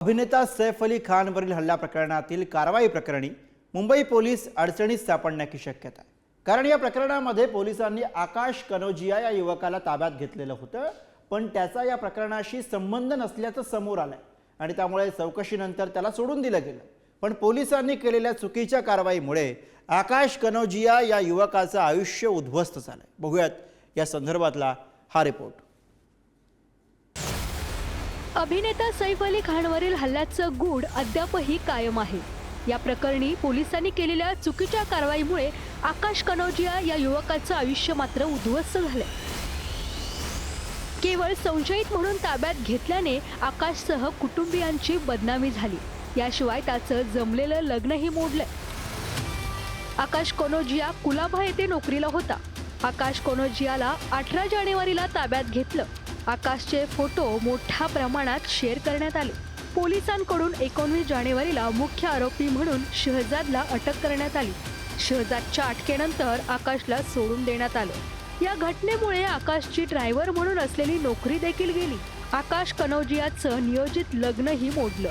अभिनेता सैफ अली खानवरील हल्ला प्रकरणातील कारवाई प्रकरणी मुंबई पोलीस अडचणीत सापडण्याची शक्यता आहे। कारण या प्रकरणामध्ये पोलिसांनी आकाश कनोजिया या युवकाला ताब्यात घेतलेलं होतं, पण त्याचा या प्रकरणाशी संबंध नसल्याचं समोर आलंय आणि त्यामुळे चौकशीनंतर त्याला सोडून दिलं गेलं। पण पोलिसांनी केलेल्या चुकीच्या कारवाईमुळे आकाश कनोजिया या युवकाचं आयुष्य उद्ध्वस्त झालंय। बघूयात या संदर्भातला हा रिपोर्ट। अभिनेता सैफ अली खानवरील हल्ल्याचं गूढ अद्यापही कायम आहे। या प्रकरणी पोलिसांनी केलेल्या चुकीच्या कारवाईमुळे आकाश कनोजिया या युवकाचं आयुष्य मात्र उद्ध्वस्त झाले। केवळ संशयित म्हणून ताब्यात घेतल्याने आकाशसह कुटुंबियांची बदनामी झाली, याशिवाय त्याचं जमलेलं लग्नही मोडलं। आकाश कनोजिया कुलाबा येथे नोकरीला होता। आकाश कनोजियाला 18 जानेवारीला ताब्यात घेतलं। आकाशचे फोटो मोठ्या प्रमाणात शेअर करण्यात आले। पोलिसांकडून 19 जानेवारीला मुख्य आरोपी म्हणून शहजादला अटक करण्यात आली। शहजादच्या अटकेनंतर आकाशला सोडून देण्यात आलं। या घटनेमुळे आकाशची ड्रायव्हर म्हणून असलेली नोकरी देखील गेली। आकाश कनोजियाचं नियोजित लग्नही मोडलं।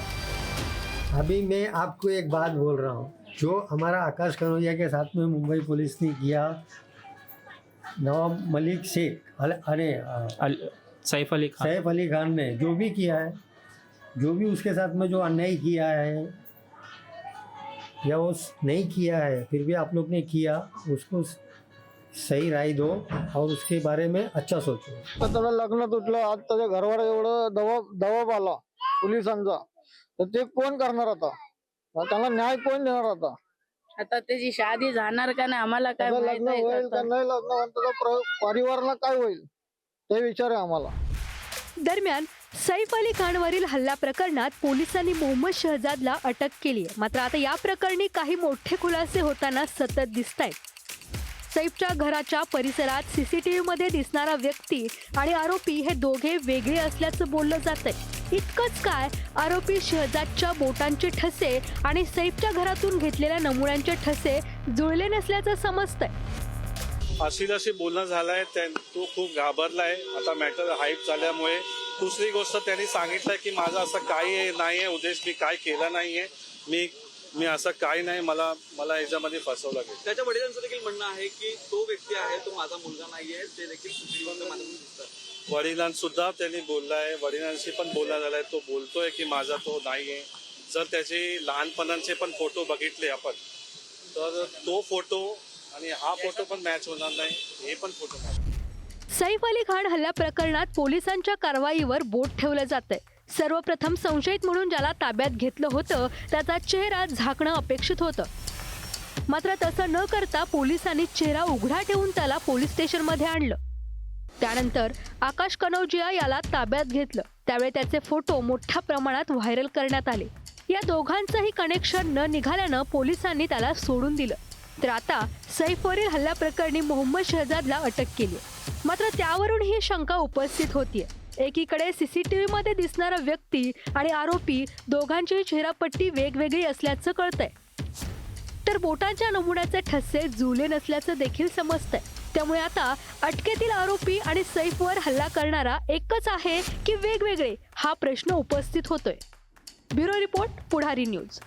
अभी मैं आपको एक बात बोल रहा हूँ, जो हमारा आकाश कनोजिया के साथ में मुंबई पुलिस ने किया, नवाब मलिक शेख सैफ अली खान ने जो भी किया है, जो भी उसके साथ में जो अन्याय किया है या वो नहीं किया है, फिर भी आप लोग ने किया, उसको सही राय दो और उसके बारे में अच्छा सोचो। त्याचं लग्न तुटलं, आज त्याच्या घरावर एवढं दबाव आला पोलिसांचा, तर ते कोण करणार आता? त्याला न्याय कोण देणार आता? आता त्याची शादी जाणार का नाही आम्हाला काय माहित लग्न आहे होईल का नाही लग्न होईल, त्याचा परिवाराला काय होईल ते विचार आहे आम्हाला। दरम्यान सैफ अली खानवरील हल्ला प्रकरणात पोलिसांनी मोहम्मद शहजादला अटक केली आहे। मात्र आता या प्रकरणी काही मोठे खुलासे होताना सतत दिसतायत। सैफच्या घराच्या परिसरात सीसीटीव्ही मध्ये दिसणारा व्यक्ती आणि आरोपी हे दोघे वेगळे असल्याचं बोललं जातंय। इतकंच काय, आरोपी शहजादच्या बोटांचे ठसे आणि सैफच्या घरातून घेतलेल्या नमुन्यांचे ठसे जुळले नसल्याचं समजतंय। अशी बोलणं झालंय, तो खूप घाबरलाय आता मॅटर हाईप झाल्यामुळे। दुसरी गोष्ट त्यांनी सांगितलंय की माझा असं काही नाहीये उद्देश, मी काय केलं नाहीये, मी असं काही नाही, मला याच्यामध्ये फसवलं गेलं। त्याच्या वडिलांचं देखील म्हणणं आहे की तो व्यक्ती आहे तो माझा मुलगा नाहीये, ते देखील सुखीवंत मानून दिसतात। वडिलांसुद्धा त्यांनी बोललाय, वडिलांशी पण बोलणं झालंय, तो बोलतोय की माझा तो नाहीये। जर त्याचे लहानपणाचे पण फोटो बघितले आपण, तर तो फोटो आणि हा फोटो पण मॅच होणार नाही, हे पण फोटो मॅच। सैफ अली खान हल्ला प्रकरणात पोलिसांच्या कारवाईवर बोट ठेवलं जातंय। सर्वप्रथम संशयित म्हणून ज्याला ताब्यात घेतलं होतं त्याचा चेहरा झाकणं अपेक्षित होतं, मात्र तसं न करता पोलिसांनी चेहरा उघडा ठेवून त्याला पोलीस स्टेशनमध्ये आणलं। त्यानंतर आकाश कनोजिया याला ताब्यात घेतलं। त्यावेळी त्याचे फोटो मोठ्या प्रमाणात व्हायरल करण्यात आले। या दोघांचंही कनेक्शन न निघाल्यानं पोलिसांनी त्याला सोडून दिलं। तर आता सैफवरील हल्ला प्रकरणी मोहम्मद शहजादला अटक केली, मात्र त्यावरून ही शंका उपस्थित होतीये। एकीकडे सीसीटीव्ही मध्ये दिसणारा व्यक्ती आणि आरोपी दोघांची चेहरापट्टी वेगवेगळी असल्याचं कळतंय, तर बोटांच्या नमुन्याचे ठसे जुळले नसल्याचं देखील समजतंय। त्यामुळे आता अटकेतील आरोपी आणि सैफवर हल्ला करणारा एकच आहे की वेगवेगळे, हा प्रश्न उपस्थित होतोय। ब्युरो रिपोर्ट, पुढारी न्यूज।